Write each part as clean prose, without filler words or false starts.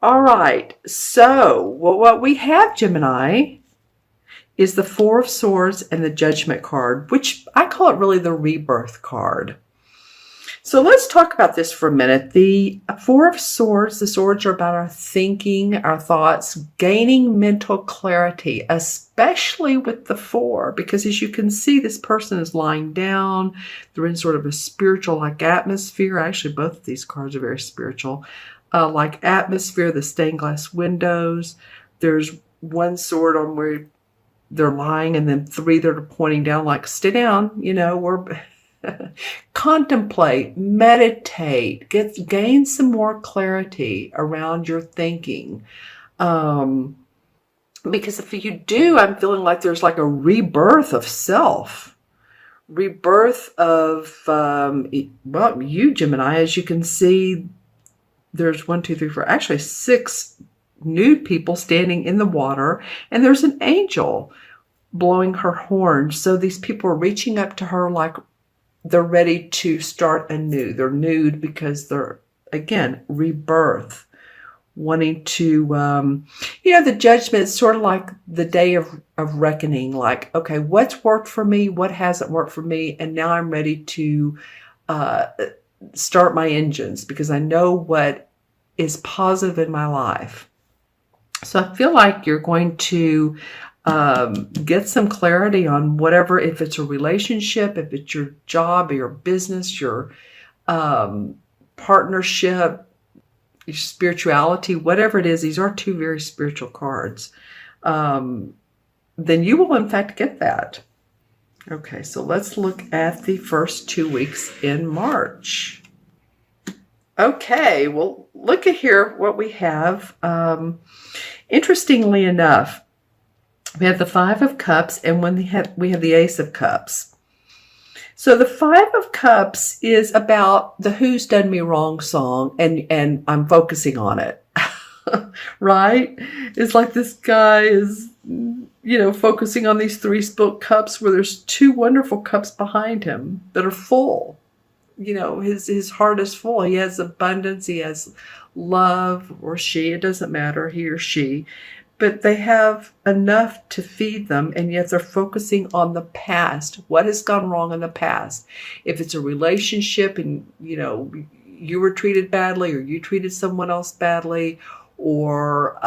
All right. So what we have, Gemini, is the Four of Swords and the Judgment card, which I call it really the rebirth card. So let's talk about this for a minute. The Four of Swords, the swords are about our thinking, our thoughts, gaining mental clarity, especially with the four, because as you can see, this person is lying down. They're in sort of a spiritual-like atmosphere. Actually, both of these cards are very spiritual. Like atmosphere, the stained glass windows. There's one sword on where they're lying, and then three that are pointing down, like, stay down, we're... Contemplate, meditate, gain some more clarity around your thinking. Because if you do, I'm feeling like there's like a rebirth of self, rebirth of, you, Gemini. As you can see, there's 1, 2, 3, 4, actually 6 nude people standing in the water, and there's an angel blowing her horn. So these people are reaching up to her like they're ready to start anew. They're nude because they're, again, rebirth, wanting to, the judgment is sort of like the day of reckoning, like, okay, what's worked for me? What hasn't worked for me? And now I'm ready to start my engines because I know what is positive in my life. So I feel like you're going to get some clarity on whatever, if it's a relationship, if it's your job or your business, your partnership, your spirituality, whatever it is. These are 2 very spiritual cards. Then you will in fact get that. Okay, so let's look at the first 2 weeks in March. Okay, well, look at here what we have. Interestingly enough, we have the Five of Cups, and when we have the Ace of Cups. So the Five of Cups is about the Who's Done Me Wrong song, and I'm focusing on it, right? It's like this guy is, focusing on these 3 spilt cups where there's 2 wonderful cups behind him that are full. His heart is full. He has abundance. He has love, or she, it doesn't matter, he or she. But they have enough to feed them, and yet they're focusing on the past. What has gone wrong in the past? If it's a relationship and, you were treated badly, or you treated someone else badly, or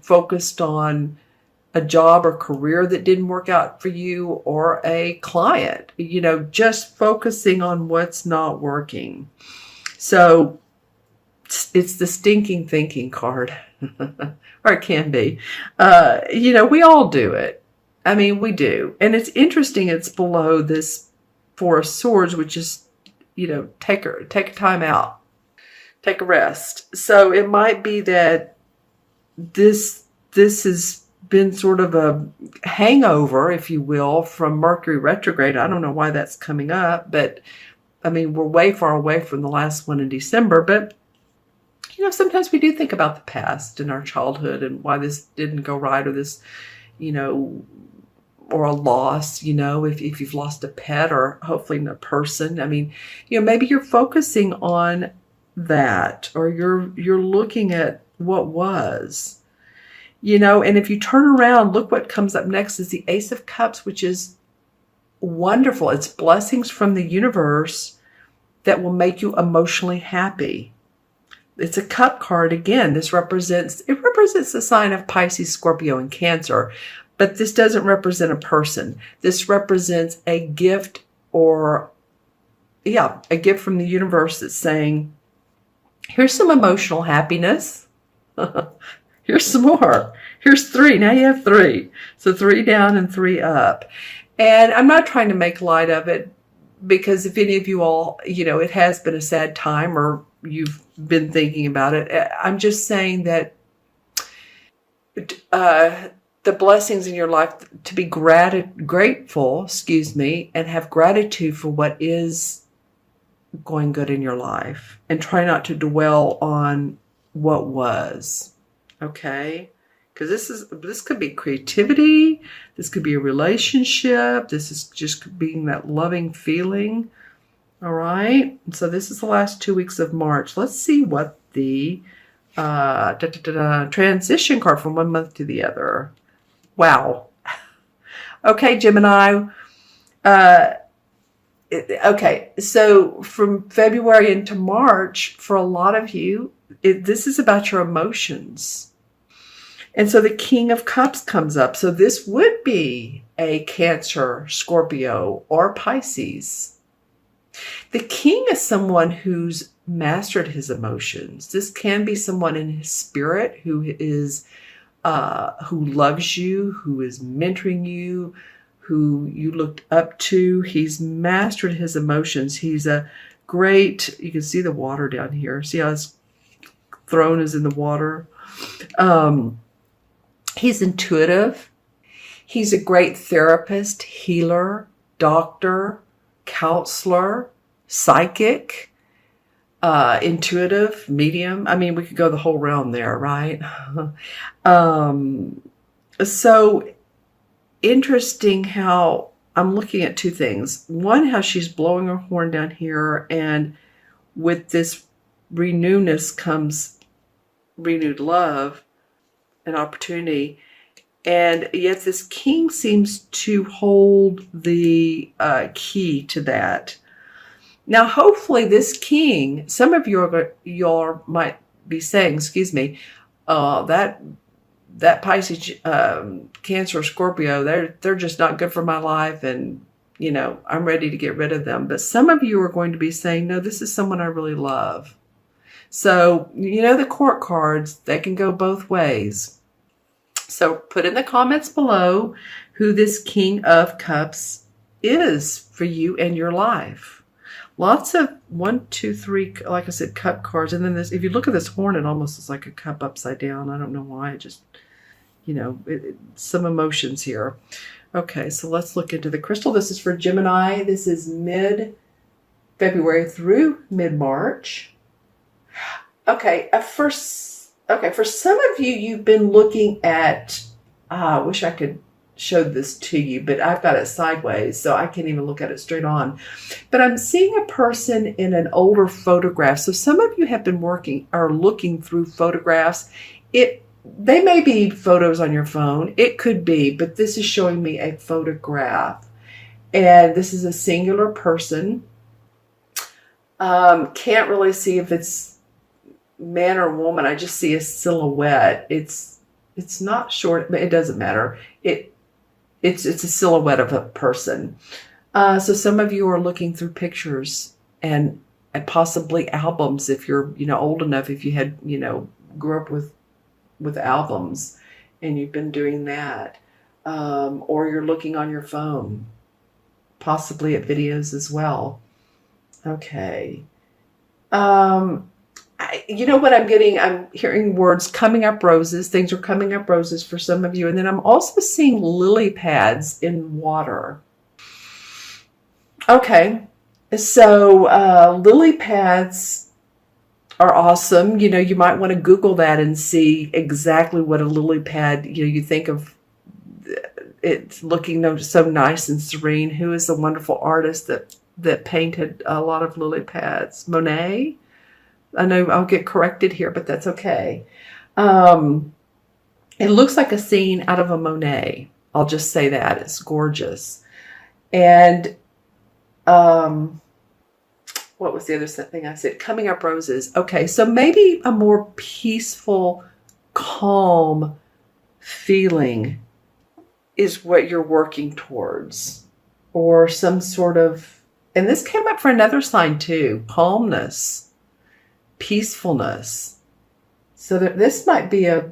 focused on a job or career that didn't work out for you, or a client, just focusing on what's not working. So it's the stinking thinking card. Or it can be. We all do it. I mean, we do. And it's interesting, it's below this Four of Swords, which is, take a time out. Take a rest. So it might be that this has been sort of a hangover, if you will, from Mercury retrograde. I don't know why that's coming up, but I mean, we're way far away from the last one in December, but sometimes we do think about the past and our childhood and why this didn't go right, or this, or a loss, if you've lost a pet, or hopefully a person. I mean, maybe you're focusing on that, or you're looking at what was, and if you turn around, look what comes up next is the Ace of Cups, which is wonderful. It's blessings from the universe that will make you emotionally happy. It's a cup card again. It represents the sign of Pisces, Scorpio, and Cancer, but this doesn't represent a person. This represents a gift, a gift from the universe that's saying, here's some emotional happiness. Here's some more. Here's 3. Now you have 3. So 3 down and 3 up. And I'm not trying to make light of it, because if any of you all, it has been a sad time, or you've been thinking about it. I'm just saying that the blessings in your life, to be grateful, and have gratitude for what is going good in your life, and try not to dwell on what was. Okay? Because this could be creativity, this could be a relationship, this is just being that loving feeling. All right, so this is the last 2 weeks of March. Let's see what the Transition card from one month to the other. Wow. Okay, Gemini. Okay, so from February into March, for a lot of you, this is about your emotions. And so the King of Cups comes up. So this would be a Cancer, Scorpio, or Pisces. The King is someone who's mastered his emotions. This can be someone in his spirit who loves you, who is mentoring you, who you looked up to. He's mastered his emotions. He's a great, you can see the water down here. See how his throne is in the water? He's intuitive. He's a great therapist, healer, doctor, counselor, psychic, intuitive, medium. I mean, we could go the whole realm there, right? So interesting how I'm looking at two things. One, how she's blowing her horn down here, and with this renewness comes renewed love and opportunity. And yet this king seems to hold the key to that. Now, hopefully this king, some of you might be saying, excuse me, that Pisces, Cancer, Scorpio, they're just not good for my life, and I'm ready to get rid of them. But some of you are going to be saying, no, this is someone I really love. So, the court cards, they can go both ways. So put in the comments below who this King of Cups is for you and your life. Lots of 1, 2, 3, like I said, cup cards. And then this, if you look at this horn, it almost is like a cup upside down. I don't know why. It just, some emotions here. Okay, so let's look into the crystal. This is for Gemini. This is mid-February through mid-March. Okay, for some of you, you've been looking at, I wish I could show this to you, but I've got it sideways, so I can't even look at it straight on. But I'm seeing a person in an older photograph. So some of you have been looking through photographs. They may be photos on your phone. It could be, but this is showing me a photograph. And this is a singular person. Can't really see if it's man or woman. I just see a silhouette. It's not short, but it doesn't matter. It's a silhouette of a person. So some of you are looking through pictures and possibly albums if you're old enough, if you had grew up with albums and you've been doing that, or you're looking on your phone, possibly at videos as well. Okay. What I'm getting? I'm hearing words coming up roses. Things are coming up roses for some of you. And then I'm also seeing lily pads in water. Okay. So lily pads are awesome. You might want to Google that and see exactly what a lily pad, you think of it looking so nice and serene. Who is the wonderful artist that painted a lot of lily pads? Monet? I know I'll get corrected here, but that's okay. It looks like a scene out of a Monet. I'll just say that. It's gorgeous. And what was the other thing I said? Coming up roses. Okay, so maybe a more peaceful, calm feeling is what you're working towards. Or some sort of, and this came up for another sign too, calmness. Peacefulness. So this might be a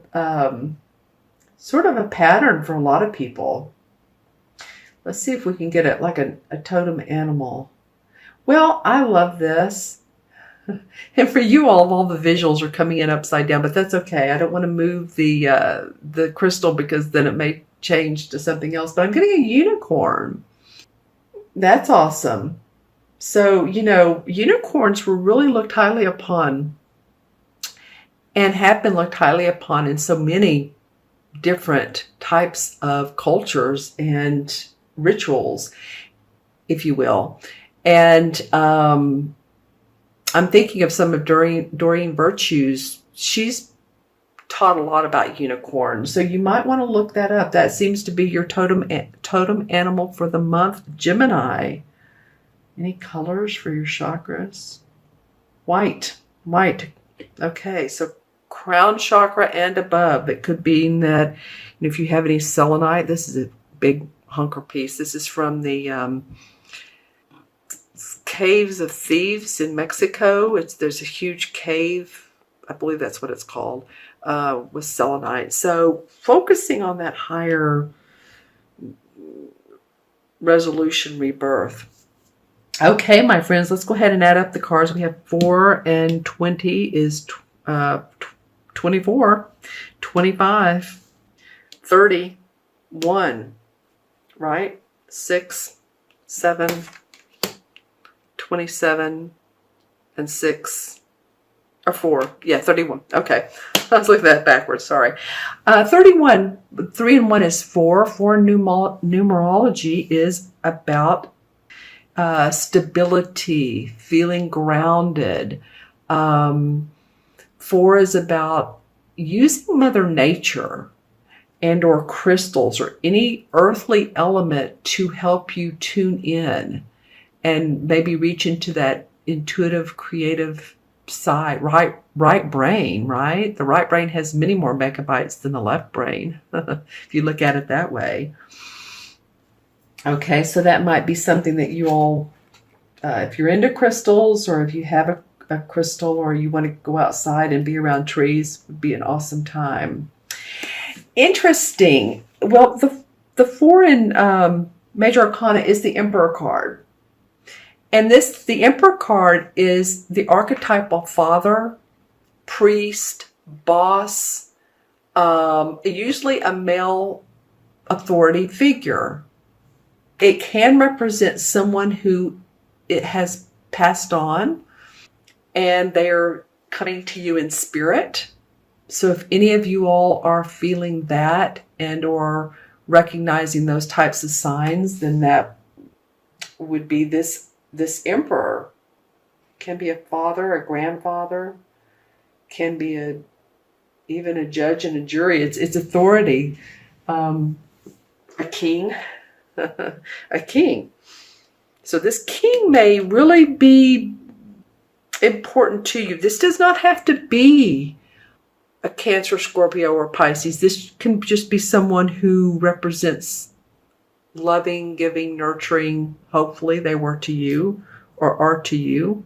sort of a pattern for a lot of people. Let's see if we can get it like a totem animal. Well, I love this. And for you all the visuals are coming in upside down, but that's okay. I don't want to move the crystal because then it may change to something else. But I'm getting a unicorn. That's awesome. So, unicorns were really looked highly upon and have been looked highly upon in so many different types of cultures and rituals, if you will. And I'm thinking of some of Doreen Virtue's. She's taught a lot about unicorns. So you might want to look that up. That seems to be your totem animal for the month, Gemini. Any colors for your chakras? White. Okay, so crown chakra and above. It could be that if you have any selenite, this is a big hunker piece. This is from the Caves of Thieves in Mexico. There's a huge cave, I believe that's what it's called, with selenite. So focusing on that higher resolution rebirth. Okay, my friends, let's go ahead and add up the cards. We have 4 and 20 is 24, 25, 31, right? 6, 7, 27, and 6, or 4. Yeah, 31. Okay. I was looking at that backwards. Sorry. 31, 3 and 1 is 4. 4 numerology is about stability, feeling grounded. 4 is about using Mother Nature and or crystals or any earthly element to help you tune in and maybe reach into that intuitive, creative side, right brain, right? The right brain has many more megabytes than the left brain, if you look at it that way. Okay, so that might be something that you all, if you're into crystals or if you have a crystal or you want to go outside and be around trees, would be an awesome time. Interesting. Well, the 4 in Major Arcana is the Emperor card. And the Emperor card is the archetypal father, priest, boss, usually a male authority figure. It can represent someone who it has passed on and they're coming to you in spirit. So if any of you all are feeling that and or recognizing those types of signs, then that would be this emperor. Can be a father, a grandfather, can be even a judge and a jury. It's authority. A king. A king. So this king may really be important to you. This does not have to be a Cancer, Scorpio, or Pisces. This can just be someone who represents loving, giving, nurturing. Hopefully they were to you or are to you.